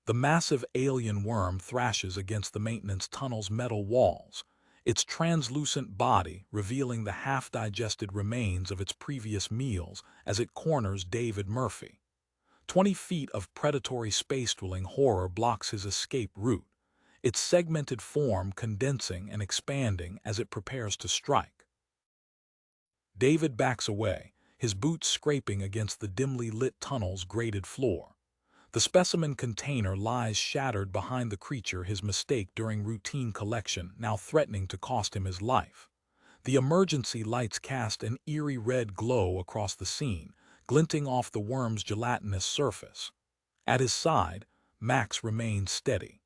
The massive alien worm thrashes against the maintenance tunnel's metal walls, its translucent body revealing the half-digested remains of its previous meals as it corners David Murphy. 20 feet of predatory space-dwelling horror blocks his escape route, its segmented form condensing and expanding as it prepares to strike. David backs away, his boots scraping against the dimly lit tunnel's grated floor. The specimen container lies shattered behind the creature his mistake during routine collection, now threatening to cost him his life. The emergency lights cast an eerie red glow across the scene, glinting off the worm's gelatinous surface. At his side, Max remains steady.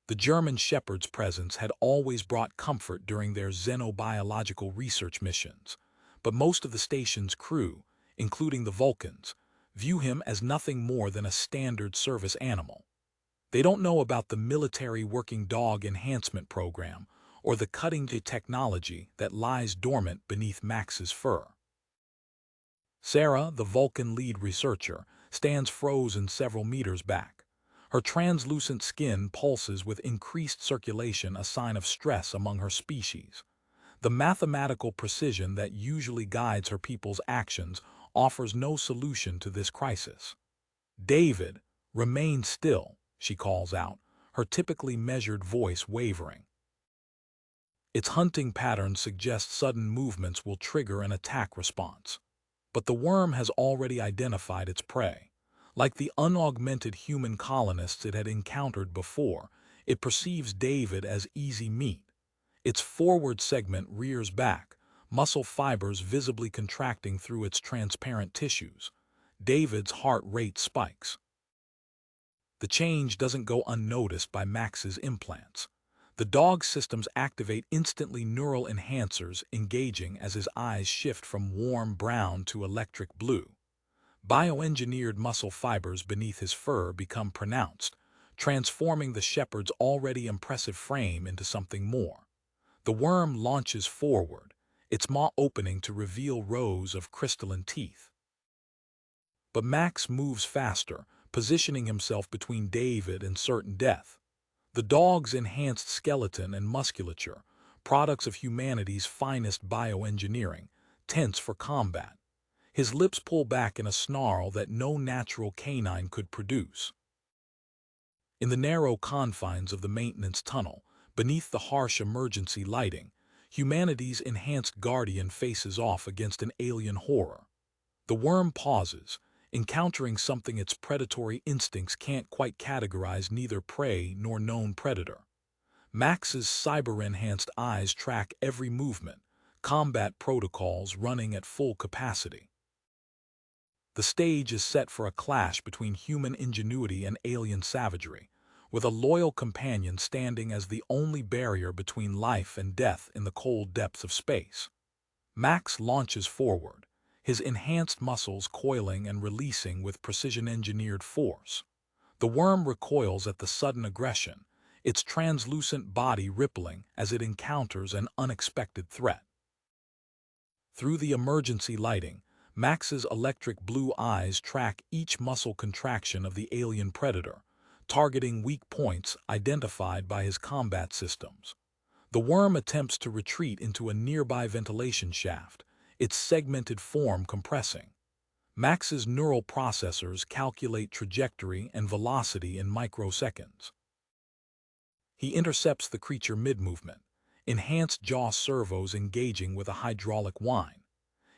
The German Shepherd's presence had always brought comfort during their xenobiological research missions, but most of the station's crew, including the Vulcans, view him as nothing more than a standard service animal. They don't know about the military working dog enhancement program or the cutting-edge technology that lies dormant beneath Max's fur. Sarah, the Vulcan lead researcher, stands frozen several meters back. Her translucent skin pulses with increased circulation, a sign of stress among her species. The mathematical precision that usually guides her people's actions offers no solution to this crisis. "David, remain still," she calls out, her typically measured voice wavering. Its hunting pattern suggests sudden movements will trigger an attack response. But the worm has already identified its prey. Like the unaugmented human colonists it had encountered before, it perceives David as easy meat. Its forward segment rears back, muscle fibers visibly contracting through its transparent tissues. David's heart rate spikes. The change doesn't go unnoticed by Max's implants. The dog's systems activate instantly, neural enhancers engaging as his eyes shift from warm brown to electric blue. Bioengineered muscle fibers beneath his fur become pronounced, transforming the shepherd's already impressive frame into something more. The worm launches forward, its maw opening to reveal rows of crystalline teeth. But Max moves faster, positioning himself between David and certain death. The dog's enhanced skeleton and musculature, products of humanity's finest bioengineering, tense for combat. His lips pull back in a snarl that no natural canine could produce. In the narrow confines of the maintenance tunnel, beneath the harsh emergency lighting, humanity's enhanced guardian faces off against an alien horror. The worm pauses, encountering something its predatory instincts can't quite categorize, neither prey nor known predator. Max's cyber-enhanced eyes track every movement, combat protocols running at full capacity. The stage is set for a clash between human ingenuity and alien savagery, with a loyal companion standing as the only barrier between life and death in the cold depths of space. Max launches forward, his enhanced muscles coiling and releasing with precision-engineered force. The worm recoils at the sudden aggression, its translucent body rippling as it encounters an unexpected threat. Through the emergency lighting, Max's electric blue eyes track each muscle contraction of the alien predator, targeting weak points identified by his combat systems. The worm attempts to retreat into a nearby ventilation shaft, its segmented form compressing. Max's neural processors calculate trajectory and velocity in microseconds. He intercepts the creature mid-movement, enhanced jaw servos engaging with a hydraulic whine.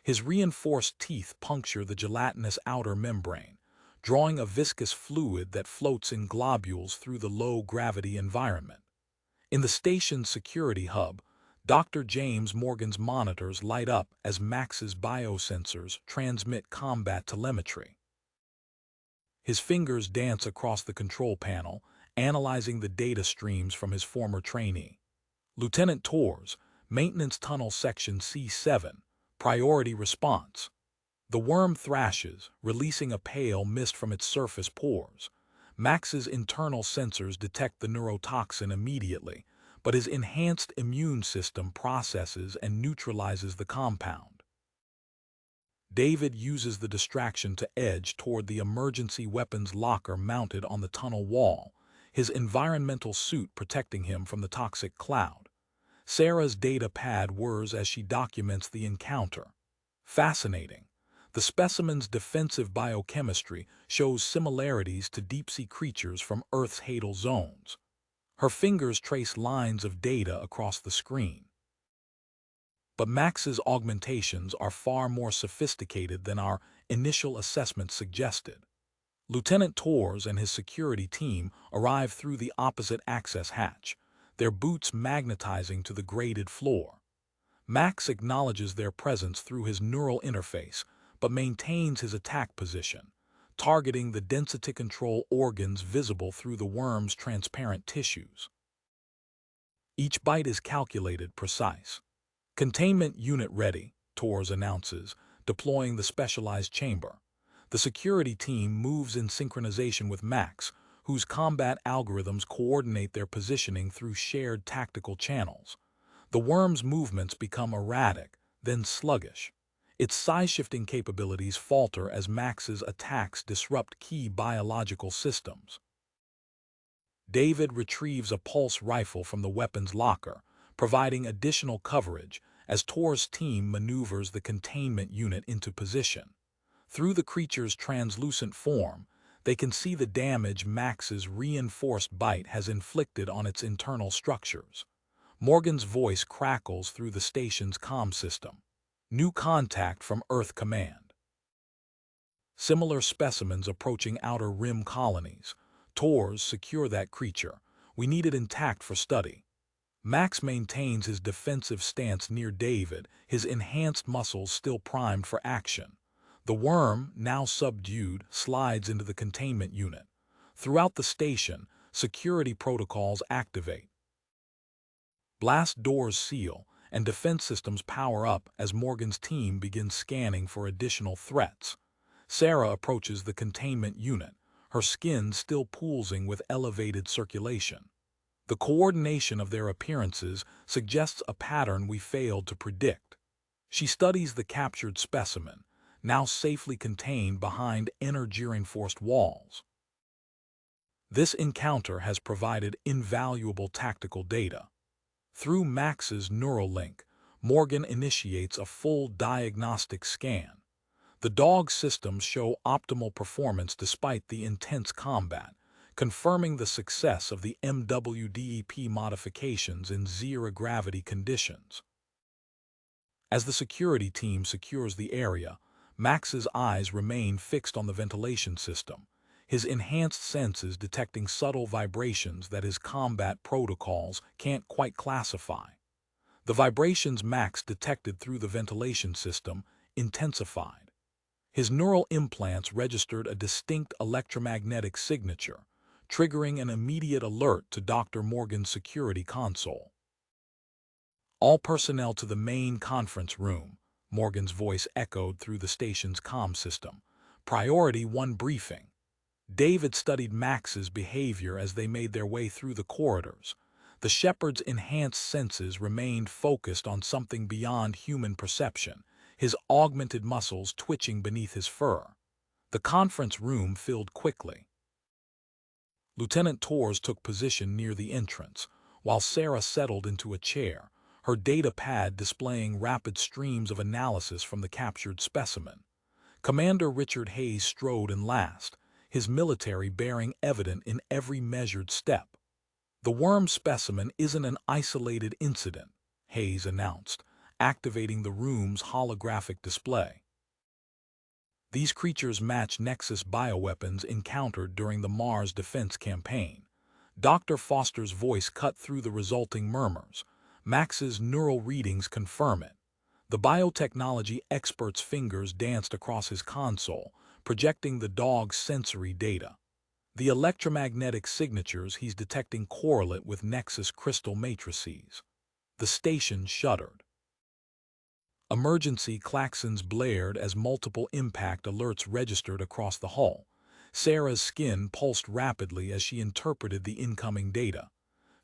His reinforced teeth puncture the gelatinous outer membrane, drawing a viscous fluid that floats in globules through the low-gravity environment. In the station's security hub, Dr. James Morgan's monitors light up as Max's biosensors transmit combat telemetry. His fingers dance across the control panel, analyzing the data streams from his former trainee. "Lieutenant Torres, Maintenance Tunnel Section C7, Priority Response." The worm thrashes, releasing a pale mist from its surface pores. Max's internal sensors detect the neurotoxin immediately, but his enhanced immune system processes and neutralizes the compound. David uses the distraction to edge toward the emergency weapons locker mounted on the tunnel wall, his environmental suit protecting him from the toxic cloud. Sarah's data pad whirs as she documents the encounter. Fascinating. The specimen's defensive biochemistry shows similarities to deep-sea creatures from Earth's hadal zones. Her fingers trace lines of data across the screen. But Max's augmentations are far more sophisticated than our initial assessment suggested. Lieutenant Torres and his security team arrive through the opposite access hatch, their boots magnetizing to the graded floor. Max acknowledges their presence through his neural interface, but maintains his attack position, targeting the density control organs visible through the worm's transparent tissues. Each bite is calculated precise. Containment unit ready, Torres announces, deploying the specialized chamber. The security team moves in synchronization with Max, whose combat algorithms coordinate their positioning through shared tactical channels. The worm's movements become erratic, then sluggish. Its size-shifting capabilities falter as Max's attacks disrupt key biological systems. David retrieves a pulse rifle from the weapons locker, providing additional coverage as Tor's team maneuvers the containment unit into position. Through the creature's translucent form, they can see the damage Max's reinforced bite has inflicted on its internal structures. Morgan's voice crackles through the station's comm system. New contact from Earth Command. Similar specimens approaching outer rim colonies. Torres, secure that creature. We need it intact for study. Max maintains his defensive stance near David, his enhanced muscles still primed for action. The worm, now subdued, slides into the containment unit. Throughout the station, security protocols activate. Blast doors seal, and defense systems power up as Morgan's team begins scanning for additional threats. Sarah approaches the containment unit, her skin still pulsing with elevated circulation. The coordination of their appearances suggests a pattern we failed to predict. She studies the captured specimen, now safely contained behind energy-reinforced walls. This encounter has provided invaluable tactical data. Through Max's neural link, Morgan initiates a full diagnostic scan. The dog's systems show optimal performance despite the intense combat, confirming the success of the MWDEP modifications in zero-gravity conditions. As the security team secures the area, Max's eyes remain fixed on the ventilation system, his enhanced senses detecting subtle vibrations that his combat protocols can't quite classify. The vibrations Max detected through the ventilation system intensified. His neural implants registered a distinct electromagnetic signature, triggering an immediate alert to Dr. Morgan's security console. All personnel to the main conference room, Morgan's voice echoed through the station's comm system. Priority 1 briefing. David studied Max's behavior as they made their way through the corridors. The shepherd's enhanced senses remained focused on something beyond human perception, his augmented muscles twitching beneath his fur. The conference room filled quickly. Lieutenant Torres took position near the entrance, while Sarah settled into a chair, her data pad displaying rapid streams of analysis from the captured specimen. Commander Richard Hayes strode in last, his military bearing evident in every measured step. The worm specimen isn't an isolated incident, Hayes announced, activating the room's holographic display. These creatures match Nexus bioweapons encountered during the Mars defense campaign. Dr. Foster's voice cut through the resulting murmurs. Max's neural readings confirm it. The biotechnology expert's fingers danced across his console, projecting the dog's sensory data. The electromagnetic signatures he's detecting correlate with Nexus crystal matrices. The station shuddered. Emergency klaxons blared as multiple impact alerts registered across the hull. Sarah's skin pulsed rapidly as she interpreted the incoming data.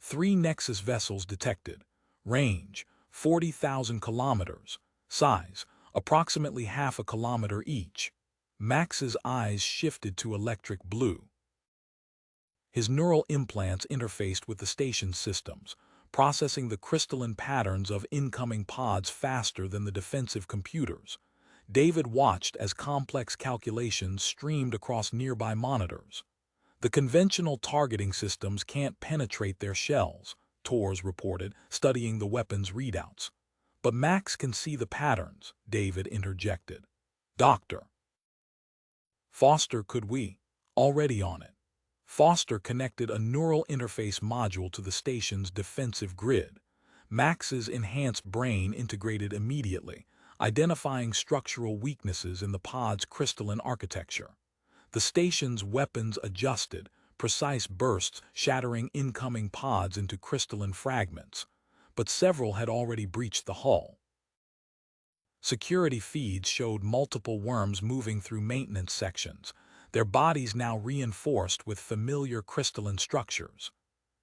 3 Nexus vessels detected. Range, 40,000 kilometers. Size, approximately half a kilometer each. Max's eyes shifted to electric blue. His neural implants interfaced with the station's systems, processing the crystalline patterns of incoming pods faster than the defensive computers. David watched as complex calculations streamed across nearby monitors. The conventional targeting systems can't penetrate their shells, Tors reported, studying the weapon's readouts. But Max can see the patterns, David interjected. Doctor. Foster, could we? Already on it. Foster connected a neural interface module to the station's defensive grid. Max's enhanced brain integrated immediately, identifying structural weaknesses in the pod's crystalline architecture. The station's weapons adjusted, precise bursts shattering incoming pods into crystalline fragments, but several had already breached the hull. Security feeds showed multiple worms moving through maintenance sections, their bodies now reinforced with familiar crystalline structures.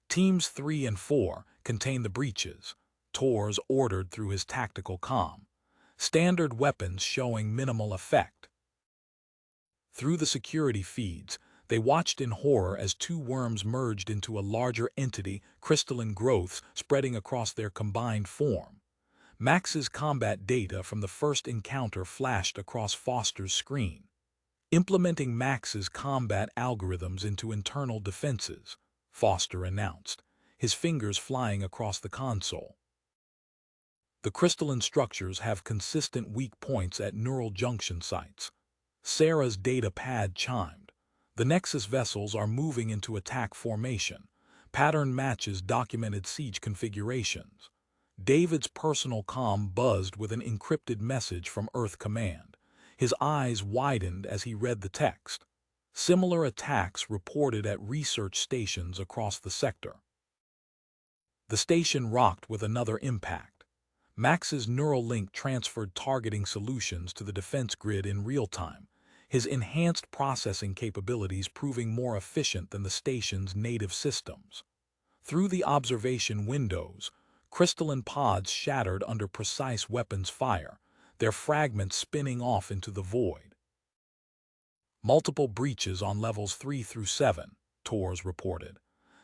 Teams 3 and 4 contained the breaches, Tors ordered through his tactical comm, standard weapons showing minimal effect. Through the security feeds, they watched in horror as two worms merged into a larger entity, crystalline growths spreading across their combined form. Max's combat data from the first encounter flashed across Foster's screen, implementing Max's combat algorithms into internal defenses, Foster announced, his fingers flying across the console. The crystalline structures have consistent weak points at neural junction sites. Sarah's data pad chimed. The Nexus vessels are moving into attack formation. Pattern matches documented siege configurations. David's personal comm buzzed with an encrypted message from Earth Command. His eyes widened as he read the text. Similar attacks reported at research stations across the sector. The station rocked with another impact. Max's neural link transferred targeting solutions to the defense grid in real time, his enhanced processing capabilities proving more efficient than the station's native systems. Through the observation windows, crystalline pods shattered under precise weapons fire, their fragments spinning off into the void. Multiple breaches on levels 3 through 7, Tors reported.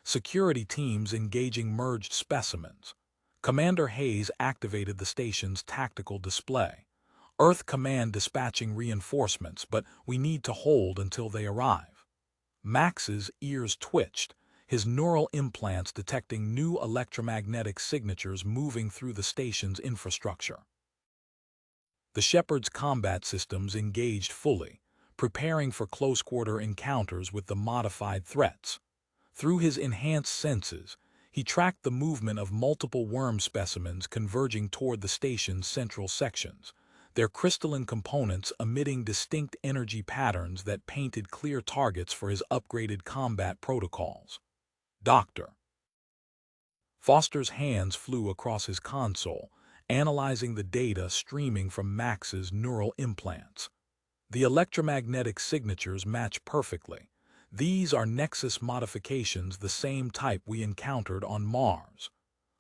Security teams engaging merged specimens. Commander Hayes activated the station's tactical display. Earth Command dispatching reinforcements, but we need to hold until they arrive. Max's ears twitched, his neural implants detecting new electromagnetic signatures moving through the station's infrastructure. The Shepherd's combat systems engaged fully, preparing for close-quarter encounters with the modified threats. Through his enhanced senses, he tracked the movement of multiple worm specimens converging toward the station's central sections, their crystalline components emitting distinct energy patterns that painted clear targets for his upgraded combat protocols. Doctor. Foster's hands flew across his console, analyzing the data streaming from Max's neural implants. The electromagnetic signatures match perfectly. These are Nexus modifications, the same type we encountered on Mars.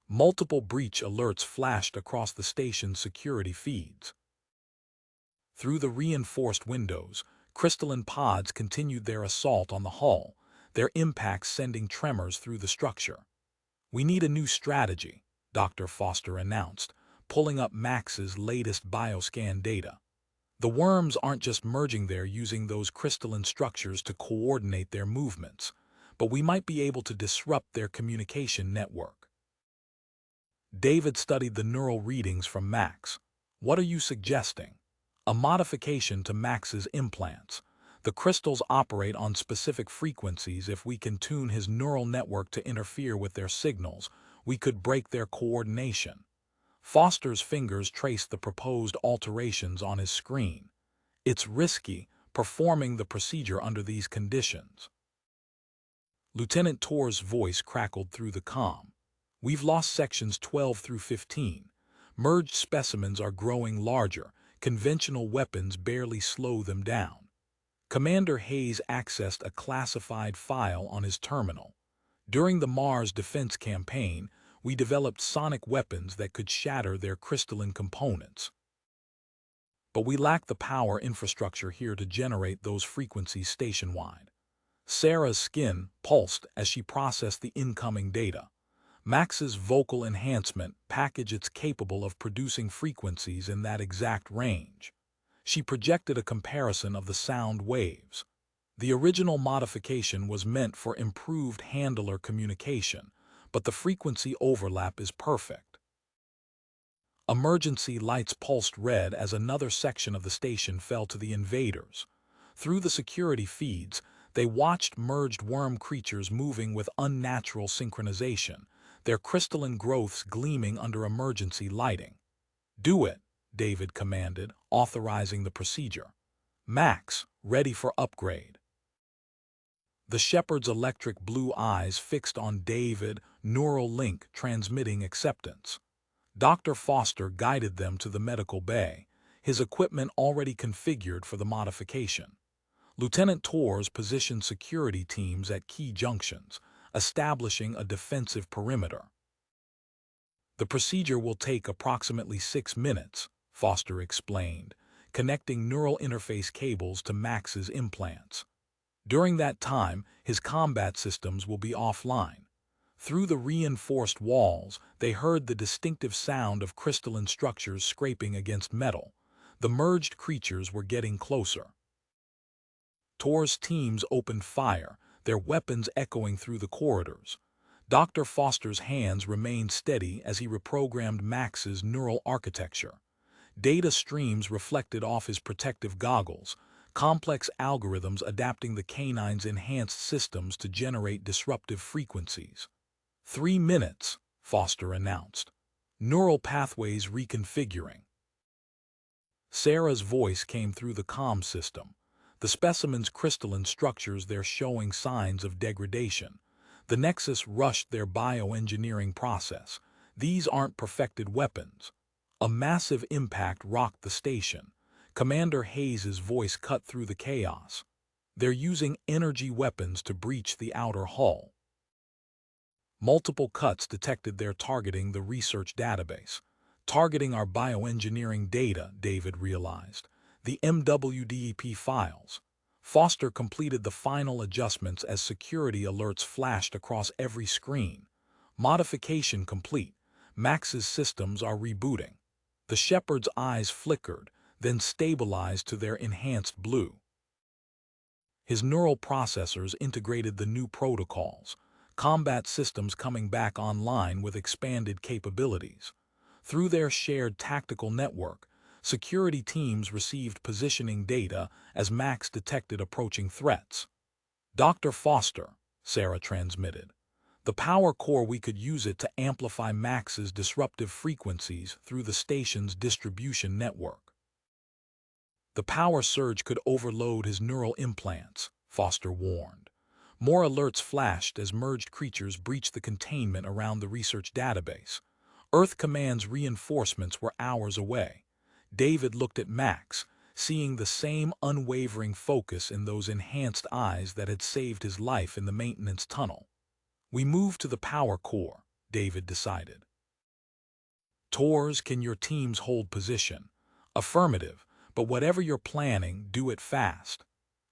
Multiple breach alerts flashed across the station's security feeds. Through the reinforced windows, crystalline pods continued their assault on the hull, their impacts sending tremors through the structure. We need a new strategy, Dr. Foster announced, pulling up Max's latest bioscan data. The worms aren't just merging there using those crystalline structures to coordinate their movements, but we might be able to disrupt their communication network. David studied the neural readings from Max. What are you suggesting? A modification to Max's implants. The crystals operate on specific frequencies. If we can tune his neural network to interfere with their signals, we could break their coordination. Foster's fingers traced the proposed alterations on his screen. It's risky, performing the procedure under these conditions. Lieutenant Tor's voice crackled through the comm. We've lost sections 12 through 15. Merged specimens are growing larger. Conventional weapons barely slow them down. Commander Hayes accessed a classified file on his terminal. During the Mars defense campaign, we developed sonic weapons that could shatter their crystalline components. but we lack the power infrastructure here to generate those frequencies station-wide. Sarah's skin pulsed as she processed the incoming data. Max's vocal enhancement package is capable of producing frequencies in that exact range. She projected a comparison of the sound waves. The original modification was meant for improved handler communication, but the frequency overlap is perfect. Emergency lights pulsed red as another section of the station fell to the invaders. Through the security feeds, they watched merged worm creatures moving with unnatural synchronization, their crystalline growths gleaming under emergency lighting. "Do it," David commanded, authorizing the procedure. "Max, ready for upgrade." The shepherd's electric blue eyes fixed on David, neural link transmitting acceptance. Dr. Foster guided them to the medical bay, his equipment already configured for the modification. Lieutenant Torres positioned security teams at key junctions, establishing a defensive perimeter. "The procedure will take approximately 6 minutes, Foster explained, connecting neural interface cables to Max's implants. During that time, his combat systems will be offline. Through the reinforced walls, they heard the distinctive sound of crystalline structures scraping against metal. The merged creatures were getting closer. Tor's teams opened fire, their weapons echoing through the corridors. Dr. Foster's hands remained steady as he reprogrammed Max's neural architecture. Data streams reflected off his protective goggles, complex algorithms adapting the canine's enhanced systems to generate disruptive frequencies. 3 minutes, Foster announced. Neural pathways reconfiguring. Sarah's voice came through the comm system. The specimen's crystalline structures they're showing signs of degradation. The Nexus rushed their bioengineering process. These aren't perfected weapons. A massive impact rocked the station. Commander Hayes's voice cut through the chaos. They're using energy weapons to breach the outer hull. Multiple cuts detected their targeting the research database. Targeting our bioengineering data, David realized. The MWDEP files. Foster completed the final adjustments as security alerts flashed across every screen. Modification complete. Max's systems are rebooting. The shepherd's eyes flickered, then stabilized to their enhanced blue. His neural processors integrated the new protocols, combat systems coming back online with expanded capabilities. Through their shared tactical network, security teams received positioning data as Max detected approaching threats. "Dr. Foster," Sarah transmitted. "The power core, we could use it to amplify Max's disruptive frequencies through the station's distribution network." "The power surge could overload his neural implants," Foster warned. More alerts flashed as merged creatures breached the containment around the research database. Earth Command's reinforcements were hours away. David looked at Max, seeing the same unwavering focus in those enhanced eyes that had saved his life in the maintenance tunnel. "We move to the power core," David decided. "Tors, can your teams hold position?" "Affirmative, but whatever you're planning, do it fast."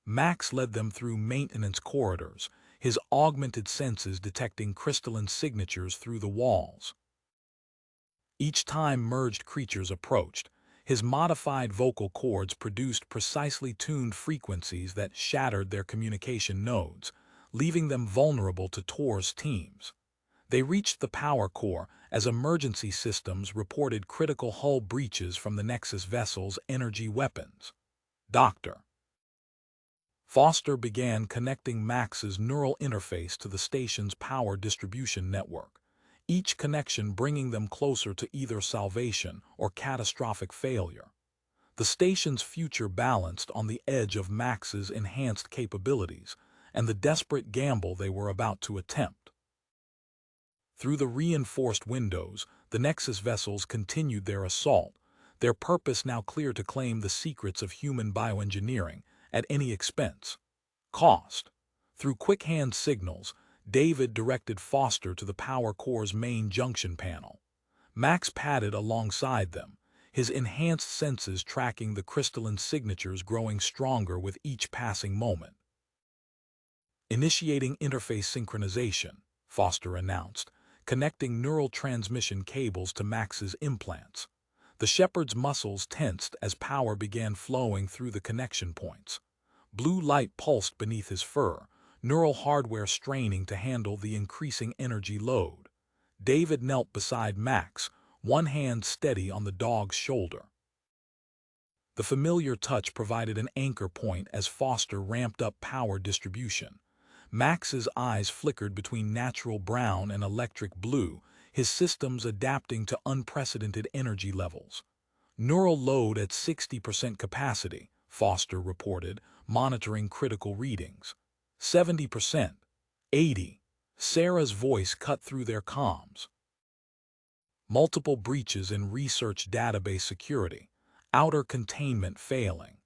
Max led them through maintenance corridors, his augmented senses detecting crystalline signatures through the walls. Each time merged creatures approached, his modified vocal cords produced precisely tuned frequencies that shattered their communication nodes, leaving them vulnerable to Tor's teams. They reached the power core as emergency systems reported critical hull breaches from the Nexus vessel's energy weapons. "Doctor." Foster began connecting Max's neural interface to the station's power distribution network, each connection bringing them closer to either salvation or catastrophic failure. The station's future balanced on the edge of Max's enhanced capabilities and the desperate gamble they were about to attempt. Through the reinforced windows, the Nexus vessels continued their assault, their purpose now clear to claim the secrets of human bioengineering at any expense. Cost. Through quick-hand signals, David directed Foster to the power core's main junction panel. Max padded alongside them, his enhanced senses tracking the crystalline signatures growing stronger with each passing moment. Initiating interface synchronization, Foster announced, connecting neural transmission cables to Max's implants. The shepherd's muscles tensed as power began flowing through the connection points. Blue light pulsed beneath his fur, neural hardware straining to handle the increasing energy load. David knelt beside Max, one hand steady on the dog's shoulder. The familiar touch provided an anchor point as Foster ramped up power distribution. Max's eyes flickered between natural brown and electric blue, his systems adapting to unprecedented energy levels. Neural load at 60% capacity, Foster reported, monitoring critical readings. 70%. 80. Sarah's voice cut through their comms. Multiple breaches in research database security. Outer containment failing.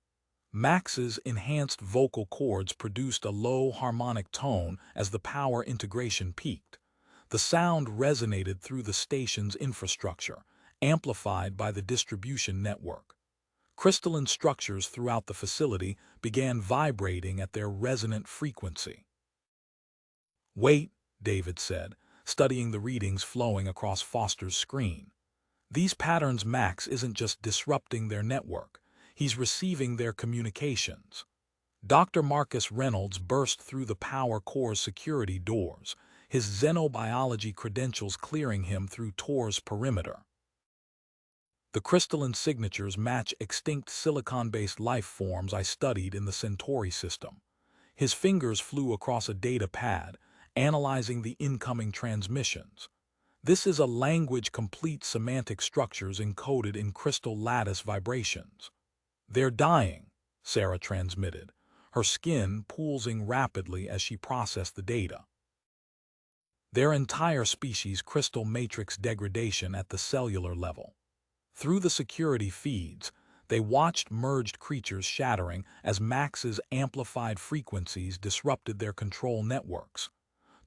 Max's enhanced vocal cords produced a low harmonic tone as the power integration peaked. The sound resonated through the station's infrastructure, amplified by the distribution network. Crystalline structures throughout the facility began vibrating at their resonant frequency. "Wait," David said, studying the readings flowing across Foster's screen. "These patterns Max isn't just disrupting their network, he's receiving their communications." Dr. Marcus Reynolds burst through the power core's security doors, his xenobiology credentials clearing him through Tor's perimeter. "The crystalline signatures match extinct silicon-based life forms I studied in the Centauri system." His fingers flew across a data pad, analyzing the incoming transmissions. "This is a language-complete semantic structures encoded in crystal lattice vibrations." "They're dying," Sarah transmitted, her skin pulsing rapidly as she processed the data. Their entire species' crystal matrix degradation at the cellular level. Through the security feeds, they watched merged creatures shattering as Max's amplified frequencies disrupted their control networks.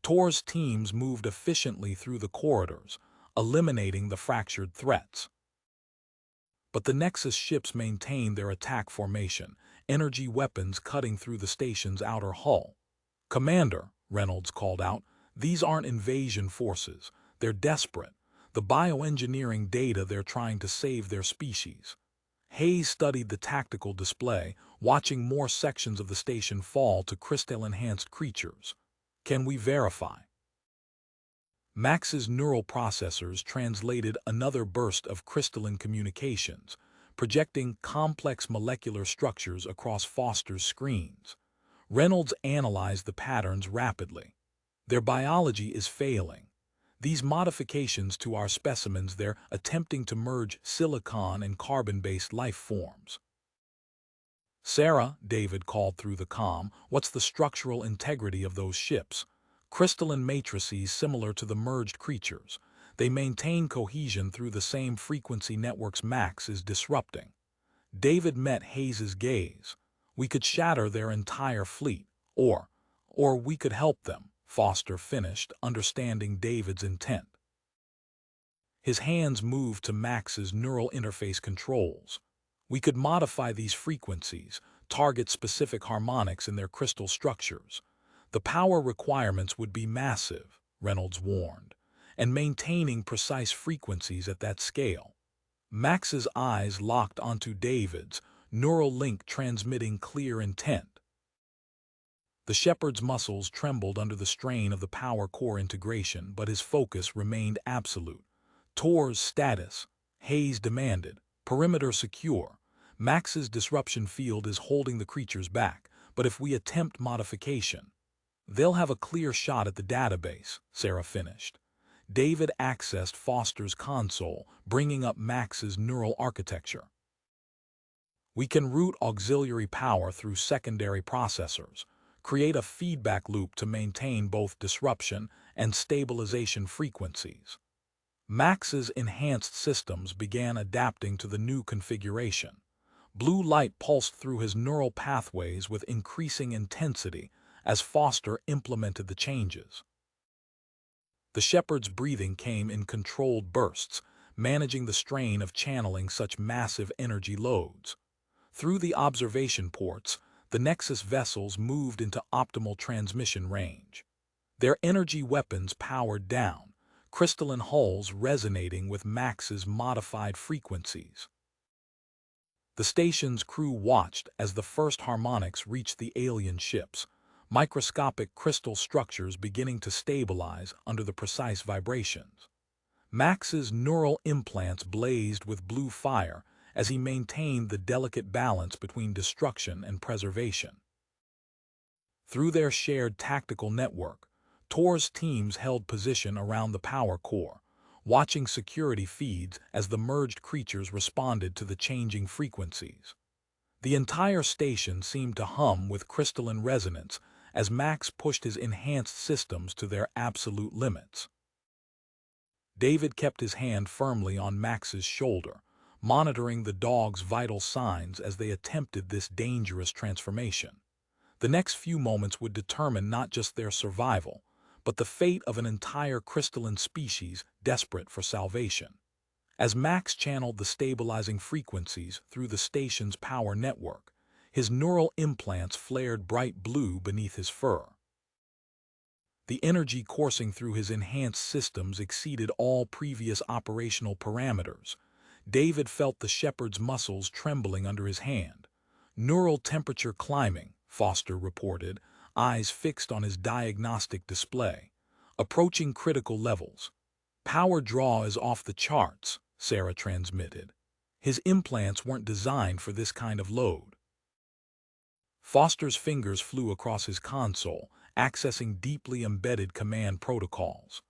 Tor's teams moved efficiently through the corridors, eliminating the fractured threats. But the Nexus ships maintained their attack formation, energy weapons cutting through the station's outer hull. "Commander," Reynolds called out, "these aren't invasion forces. They're desperate. The bioengineering data they're trying to save their species." Hayes studied the tactical display, watching more sections of the station fall to crystal-enhanced creatures. "Can we verify?" Max's neural processors translated another burst of crystalline communications, projecting complex molecular structures across Foster's screens. Reynolds analyzed the patterns rapidly. "Their biology is failing. These modifications to our specimens, they're attempting to merge silicon and carbon-based life forms." "Sarah," David called through the comm, "what's the structural integrity of those ships?" "Crystalline matrices similar to the merged creatures. They maintain cohesion through the same frequency networks Max is disrupting." David met Hayes's gaze. "We could shatter their entire fleet, or we could help them," Foster finished, understanding David's intent. His hands moved to Max's neural interface controls. "We could modify these frequencies, target specific harmonics in their crystal structures. The power requirements would be massive," Reynolds warned, "and maintaining precise frequencies at that scale." Max's eyes locked onto David's, neural link transmitting clear intent. The shepherd's muscles trembled under the strain of the power core integration, but his focus remained absolute. "Tor's status," Hayes demanded. "Perimeter secure. Max's disruption field is holding the creatures back, but if we attempt modification, they'll have a clear shot at the database," Sarah finished. David accessed Foster's console, bringing up Max's neural architecture. "We can route auxiliary power through secondary processors, create a feedback loop to maintain both disruption and stabilization frequencies." Max's enhanced systems began adapting to the new configuration. Blue light pulsed through his neural pathways with increasing intensity as Foster implemented the changes. The shepherd's breathing came in controlled bursts, managing the strain of channeling such massive energy loads. Through the observation ports, the Nexus vessels moved into optimal transmission range. Their energy weapons powered down, crystalline hulls resonating with Max's modified frequencies. The station's crew watched as the first harmonics reached the alien ships, microscopic crystal structures beginning to stabilize under the precise vibrations. Max's neural implants blazed with blue fire as he maintained the delicate balance between destruction and preservation. Through their shared tactical network, Tor's teams held position around the power core, watching security feeds as the merged creatures responded to the changing frequencies. The entire station seemed to hum with crystalline resonance as Max pushed his enhanced systems to their absolute limits. David kept his hand firmly on Max's shoulder, monitoring the dog's vital signs as they attempted this dangerous transformation. The next few moments would determine not just their survival, but the fate of an entire crystalline species desperate for salvation. As Max channeled the stabilizing frequencies through the station's power network, his neural implants flared bright blue beneath his fur. The energy coursing through his enhanced systems exceeded all previous operational parameters. David felt the shepherd's muscles trembling under his hand. Neural temperature climbing, Foster reported, eyes fixed on his diagnostic display. Approaching critical levels. Power draw is off the charts, Sarah transmitted. His implants weren't designed for this kind of load. Foster's fingers flew across his console, accessing deeply embedded command protocols.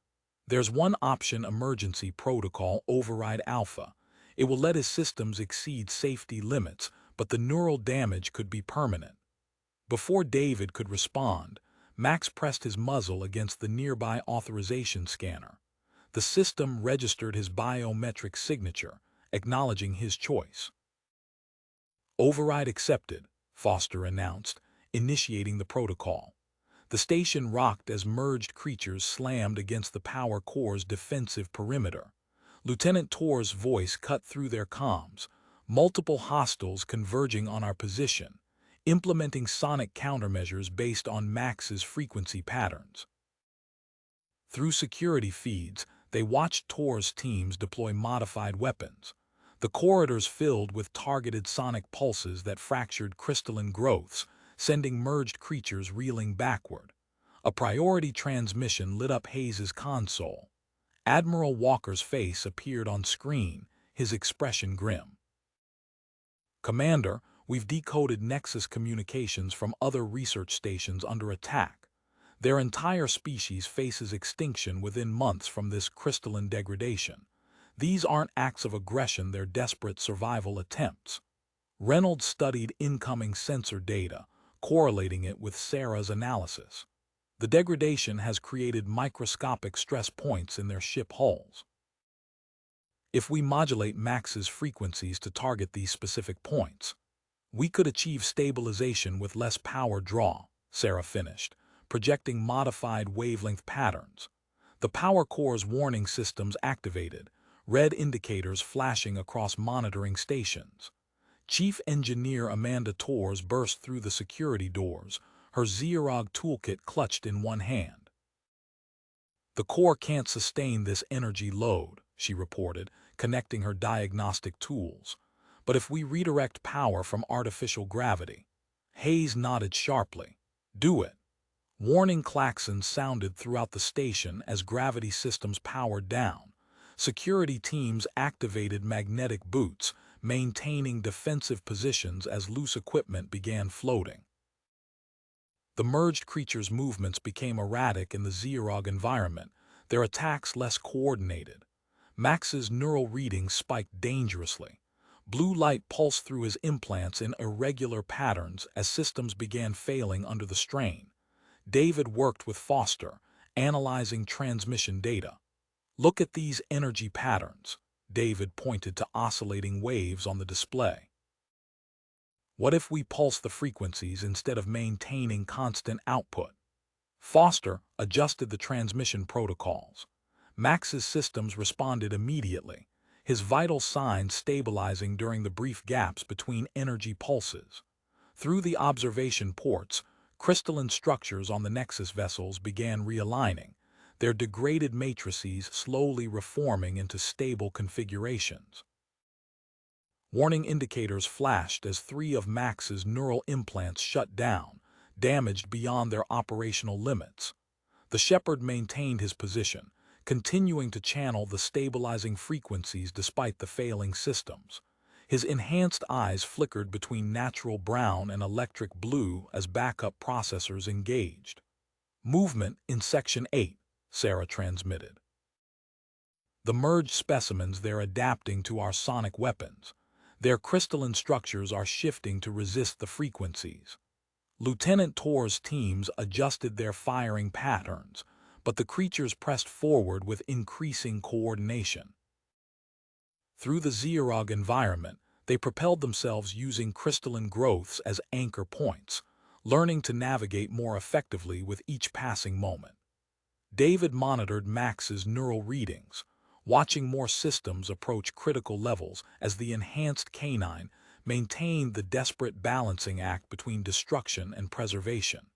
There's one option: emergency protocol override alpha. It will let his systems exceed safety limits, but the neural damage could be permanent. Before David could respond, Max pressed his muzzle against the nearby authorization scanner. The system registered his biometric signature, acknowledging his choice. Override accepted, Foster announced, initiating the protocol. The station rocked as merged creatures slammed against the power core's defensive perimeter. Lieutenant Tor's voice cut through their comms, multiple hostiles converging on our position, implementing sonic countermeasures based on Max's frequency patterns. Through security feeds, they watched Tor's teams deploy modified weapons, the corridors filled with targeted sonic pulses that fractured crystalline growths, sending merged creatures reeling backward. A priority transmission lit up Hayes's console. Admiral Walker's face appeared on screen, his expression grim. "Commander, we've decoded Nexus communications from other research stations under attack. Their entire species faces extinction within months from this crystalline degradation. These aren't acts of aggression, they're desperate survival attempts." Reynolds studied incoming sensor data, correlating it with Sarah's analysis. The degradation has created microscopic stress points in their ship hulls. If we modulate Max's frequencies to target these specific points, we could achieve stabilization with less power draw, Sarah finished, projecting modified wavelength patterns. The power core's warning systems activated, red indicators flashing across monitoring stations. Chief Engineer Amanda Torres burst through the security doors, her Zeorog toolkit clutched in one hand. "The core can't sustain this energy load," she reported, connecting her diagnostic tools. "But if we redirect power from artificial gravity—" Hayes nodded sharply. "Do it." Warning klaxons sounded throughout the station as gravity systems powered down. Security teams activated magnetic boots, maintaining defensive positions as loose equipment began floating. The merged creatures' movements became erratic in the Zeorog environment, their attacks less coordinated. Max's neural readings spiked dangerously. Blue light pulsed through his implants in irregular patterns as systems began failing under the strain. David worked with Foster, analyzing transmission data. "Look at these energy patterns," David pointed to oscillating waves on the display. "What if we pulse the frequencies instead of maintaining constant output?" Foster adjusted the transmission protocols. Max's systems responded immediately, his vital signs stabilizing during the brief gaps between energy pulses. Through the observation ports, crystalline structures on the Nexus vessels began realigning, their degraded matrices slowly reforming into stable configurations. Warning indicators flashed as 3 of Max's neural implants shut down, damaged beyond their operational limits. The shepherd maintained his position, continuing to channel the stabilizing frequencies despite the failing systems. His enhanced eyes flickered between natural brown and electric blue as backup processors engaged. "Movement in Section 8, Sarah transmitted. "The merged specimens they're adapting to our sonic weapons. Their crystalline structures are shifting to resist the frequencies." Lieutenant Tor's teams adjusted their firing patterns, but the creatures pressed forward with increasing coordination. Through the Zeerog environment, they propelled themselves using crystalline growths as anchor points, learning to navigate more effectively with each passing moment. David monitored Max's neural readings, watching more systems approach critical levels as the enhanced canine maintained the desperate balancing act between destruction and preservation.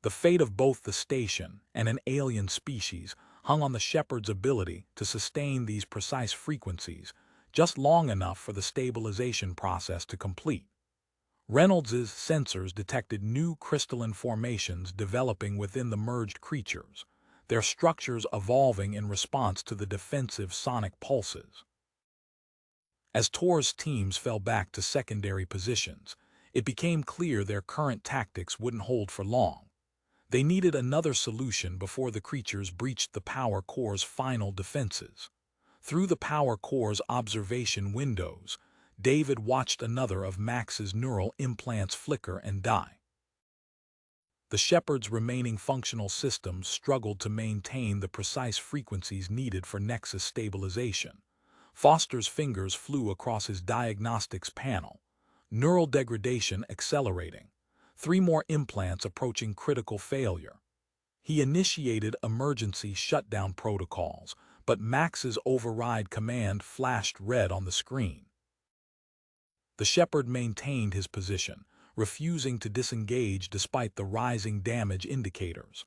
The fate of both the station and an alien species hung on the shepherd's ability to sustain these precise frequencies just long enough for the stabilization process to complete. Reynolds's sensors detected new crystalline formations developing within the merged creatures, their structures evolving in response to the defensive sonic pulses. As Tor's teams fell back to secondary positions, it became clear their current tactics wouldn't hold for long. They needed another solution before the creatures breached the power core's final defenses. Through the power core's observation windows, David watched another of Max's neural implants flicker and die. The shepherd's remaining functional systems struggled to maintain the precise frequencies needed for Nexus stabilization. Foster's fingers flew across his diagnostics panel, neural degradation accelerating, 3 more implants approaching critical failure. He initiated emergency shutdown protocols, but Max's override command flashed red on the screen. The shepherd maintained his position, refusing to disengage despite the rising damage indicators.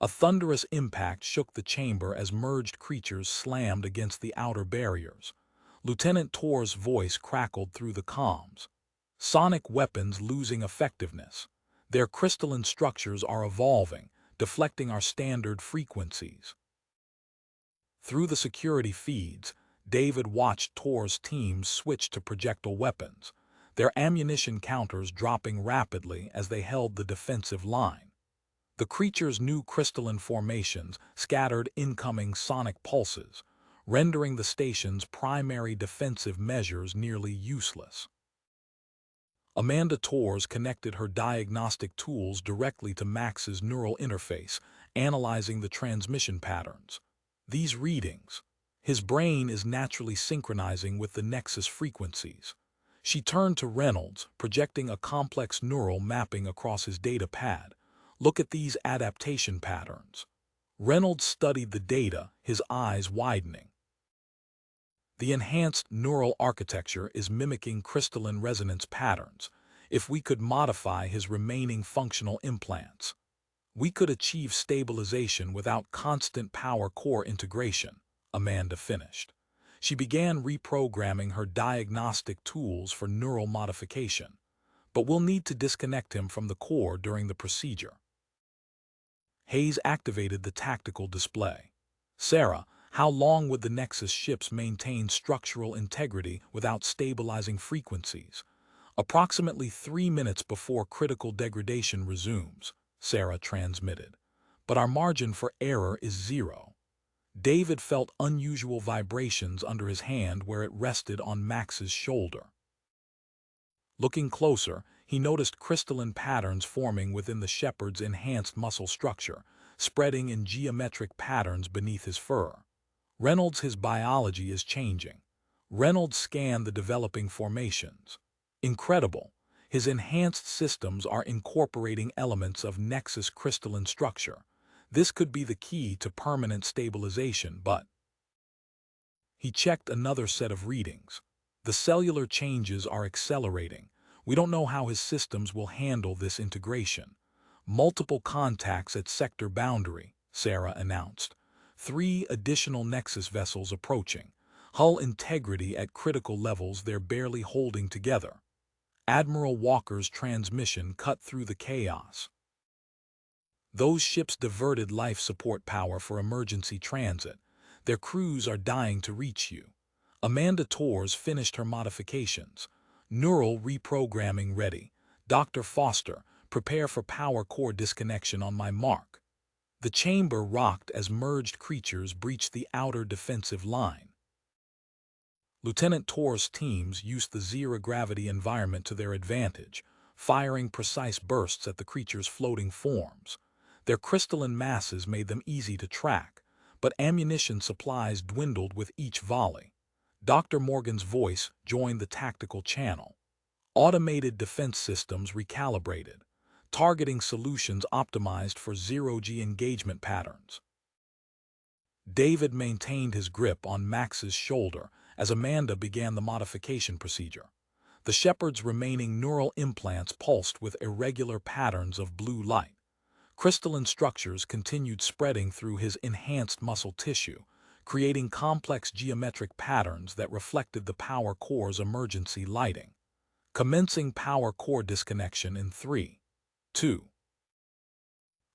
A thunderous impact shook the chamber as merged creatures slammed against the outer barriers. Lieutenant Tor's voice crackled through the comms. "Sonic weapons losing effectiveness. Their crystalline structures are evolving, deflecting our standard frequencies." Through the security feeds, David watched Tor's teams switch to projectile weapons, their ammunition counters dropping rapidly as they held the defensive line. The creature's new crystalline formations scattered incoming sonic pulses, rendering the station's primary defensive measures nearly useless. Amanda Torres connected her diagnostic tools directly to Max's neural interface, analyzing the transmission patterns. These readings, his brain is naturally synchronizing with the Nexus frequencies. She turned to Reynolds, projecting a complex neural mapping across his data pad. "Look at these adaptation patterns." Reynolds studied the data, his eyes widening. "The enhanced neural architecture is mimicking crystalline resonance patterns. If we could modify his remaining functional implants, we could achieve stabilization without constant power core integration," Amanda finished. She began reprogramming her diagnostic tools for neural modification. "But we'll need to disconnect him from the core during the procedure." Hayes activated the tactical display. "Sarah, how long would the Nexus ships maintain structural integrity without stabilizing frequencies?" "Approximately 3 minutes before critical degradation resumes," Sarah transmitted. "But our margin for error is 0. David felt unusual vibrations under his hand where it rested on Max's shoulder. Looking closer, he noticed crystalline patterns forming within the shepherd's enhanced muscle structure, spreading in geometric patterns beneath his fur. Reynolds, his biology is changing. Reynolds scanned the developing formations. Incredible. His enhanced systems are incorporating elements of Nexus crystalline structure. This could be the key to permanent stabilization, but He checked another set of readings. The cellular changes are accelerating. We don't know how his systems will handle this integration. Multiple contacts at sector boundary, Sarah announced. 3 additional Nexus vessels approaching. Hull integrity at critical levels they're barely holding together. Admiral Walker's transmission cut through the chaos. Those ships diverted life support power for emergency transit. Their crews are dying to reach you. Amanda Torres finished her modifications. Neural reprogramming ready. Dr. Foster, prepare for power core disconnection on my mark. The chamber rocked as merged creatures breached the outer defensive line. Lieutenant Torres' teams used the zero-gravity environment to their advantage, firing precise bursts at the creatures' floating forms. Their crystalline masses made them easy to track, but ammunition supplies dwindled with each volley. Dr. Morgan's voice joined the tactical channel. Automated defense systems recalibrated. Targeting solutions optimized for zero-G engagement patterns. David maintained his grip on Max's shoulder as Amanda began the modification procedure. The shepherd's remaining neural implants pulsed with irregular patterns of blue light. Crystalline structures continued spreading through his enhanced muscle tissue, creating complex geometric patterns that reflected the power core's emergency lighting. Commencing power core disconnection in 3, 2,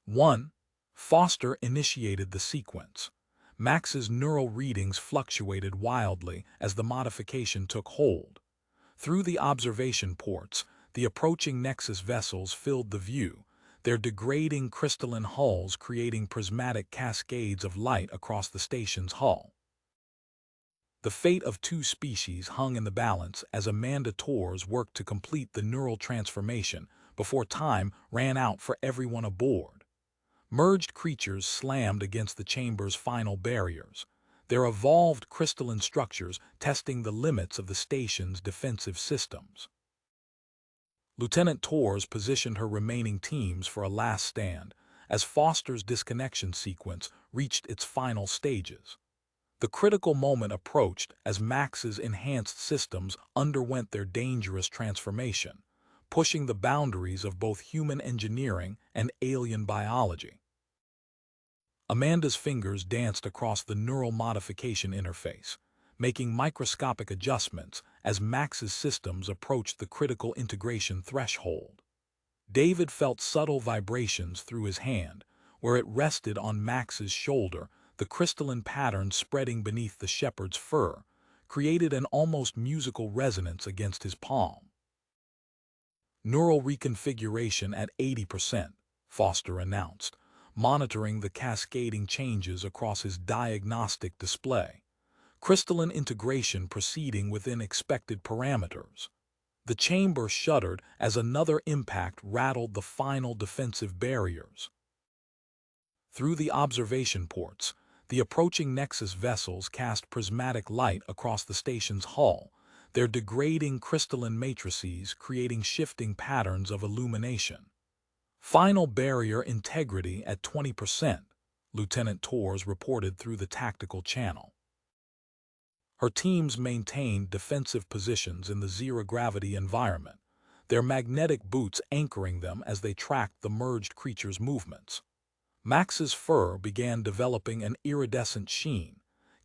1. Foster initiated the sequence. Max's neural readings fluctuated wildly as the modification took hold. Through the observation ports, the approaching Nexus vessels filled the view, their degrading crystalline hulls creating prismatic cascades of light across the station's hull. The fate of 2 species hung in the balance as Amanda Torres worked to complete the neural transformation before time ran out for everyone aboard. Merged creatures slammed against the chamber's final barriers, their evolved crystalline structures testing the limits of the station's defensive systems. Lieutenant Torres positioned her remaining teams for a last stand as Foster's disconnection sequence reached its final stages. The critical moment approached as Max's enhanced systems underwent their dangerous transformation, pushing the boundaries of both human engineering and alien biology. Amanda's fingers danced across the neural modification interface, making microscopic adjustments as Max's systems approached the critical integration threshold. David felt subtle vibrations through his hand, where it rested on Max's shoulder. The crystalline pattern spreading beneath the shepherd's fur created an almost musical resonance against his palm. Neural reconfiguration at 80%, Foster announced, monitoring the cascading changes across his diagnostic display. Crystalline integration proceeding within expected parameters. The chamber shuddered as another impact rattled the final defensive barriers. Through the observation ports, the approaching Nexus vessels cast prismatic light across the station's hull, their degrading crystalline matrices creating shifting patterns of illumination. Final barrier integrity at 20%, Lieutenant Torres reported through the tactical channel. Her teams maintained defensive positions in the zero-gravity environment, their magnetic boots anchoring them as they tracked the merged creatures' movements. Max's fur began developing an iridescent sheen,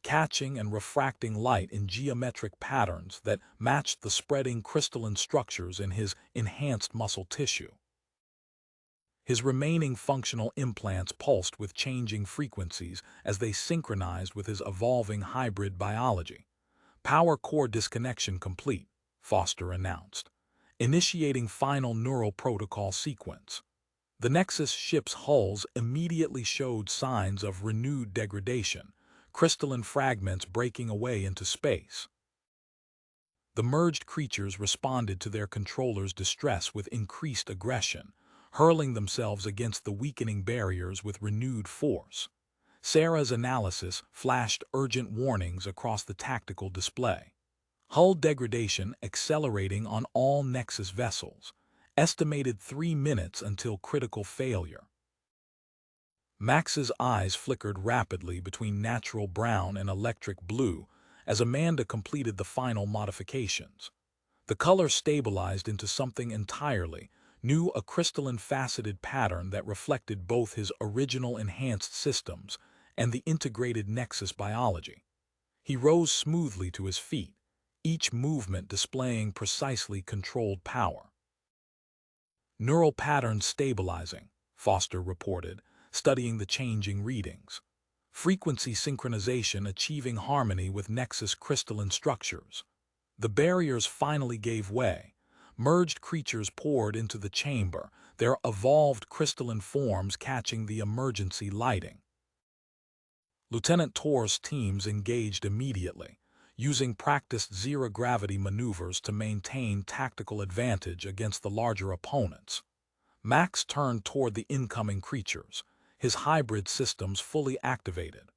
catching and refracting light in geometric patterns that matched the spreading crystalline structures in his enhanced muscle tissue. His remaining functional implants pulsed with changing frequencies as they synchronized with his evolving hybrid biology. Power core disconnection complete, Foster announced, initiating final neural protocol sequence. The Nexus ship's hulls immediately showed signs of renewed degradation, crystalline fragments breaking away into space. The merged creatures responded to their controller's distress with increased aggression, hurling themselves against the weakening barriers with renewed force. Sarah's analysis flashed urgent warnings across the tactical display. Hull degradation accelerating on all Nexus vessels. Estimated 3 minutes until critical failure. Max's eyes flickered rapidly between natural brown and electric blue as Amanda completed the final modifications. The color stabilized into something entirely new, a crystalline faceted pattern that reflected both his original enhanced systems and the integrated Nexus biology. He rose smoothly to his feet, each movement displaying precisely controlled power. Neural patterns stabilizing, Foster reported, studying the changing readings. Frequency synchronization achieving harmony with Nexus crystalline structures. The barriers finally gave way. Merged creatures poured into the chamber, their evolved crystalline forms catching the emergency lighting. Lieutenant Tor's teams engaged immediately, using practiced zero-gravity maneuvers to maintain tactical advantage against the larger opponents. Max turned toward the incoming creatures, his hybrid systems fully activated.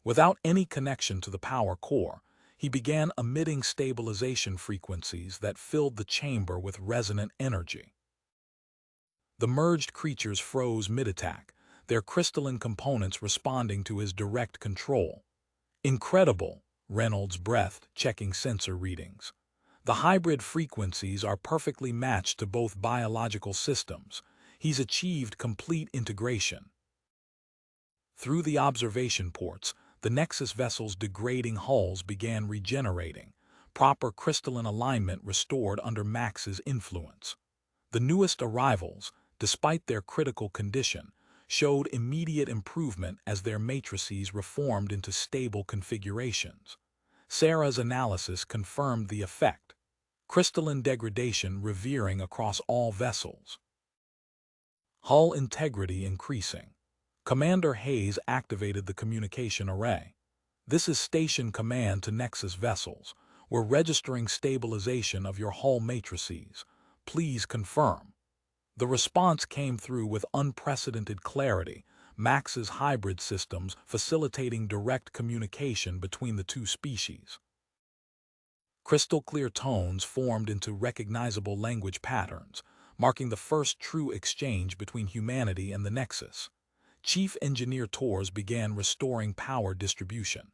Without any connection to the power core, he began emitting stabilization frequencies that filled the chamber with resonant energy. The merged creatures froze mid-attack, their crystalline components responding to his direct control. Incredible, Reynolds breathed, checking sensor readings. The hybrid frequencies are perfectly matched to both biological systems. He's achieved complete integration. Through the observation ports, the Nexus vessel's degrading hulls began regenerating, proper crystalline alignment restored under Max's influence. The newest arrivals, despite their critical condition, showed immediate improvement as their matrices reformed into stable configurations. Sarah's analysis confirmed the effect, crystalline degradation revering across all vessels. Hull integrity increasing. Commander Hayes activated the communication array. This is station command to Nexus vessels. We're registering stabilization of your hull matrices. Please confirm. The response came through with unprecedented clarity, Max's hybrid systems facilitating direct communication between the two species. Crystal-clear tones formed into recognizable language patterns, marking the first true exchange between humanity and the Nexus. Chief Engineer Tors began restoring power distribution,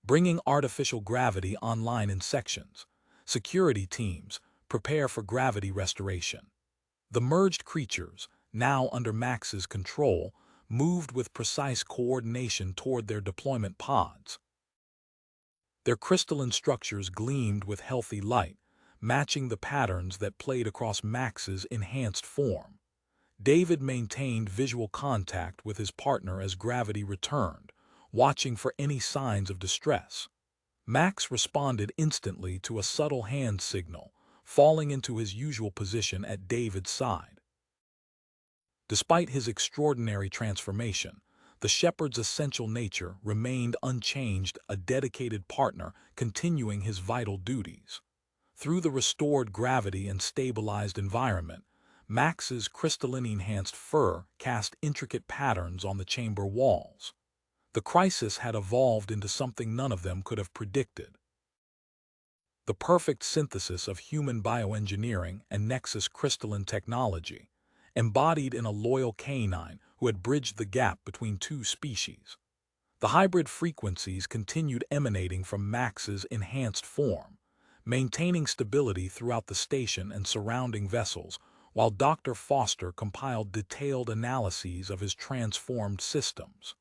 bringing artificial gravity online in sections. Security teams, prepare for gravity restoration. The merged creatures, now under Max's control, moved with precise coordination toward their deployment pods. Their crystalline structures gleamed with healthy light, matching the patterns that played across Max's enhanced form. David maintained visual contact with his partner as gravity returned, watching for any signs of distress. Max responded instantly to a subtle hand signal, falling into his usual position at David's side. Despite his extraordinary transformation, the shepherd's essential nature remained unchanged, a dedicated partner continuing his vital duties. Through the restored gravity and stabilized environment, Max's crystalline-enhanced fur cast intricate patterns on the chamber walls. The crisis had evolved into something none of them could have predicted. The perfect synthesis of human bioengineering and Nexus crystalline technology, embodied in a loyal canine who had bridged the gap between two species. The hybrid frequencies continued emanating from Max's enhanced form, maintaining stability throughout the station and surrounding vessels, while Dr. Foster compiled detailed analyses of his transformed systems.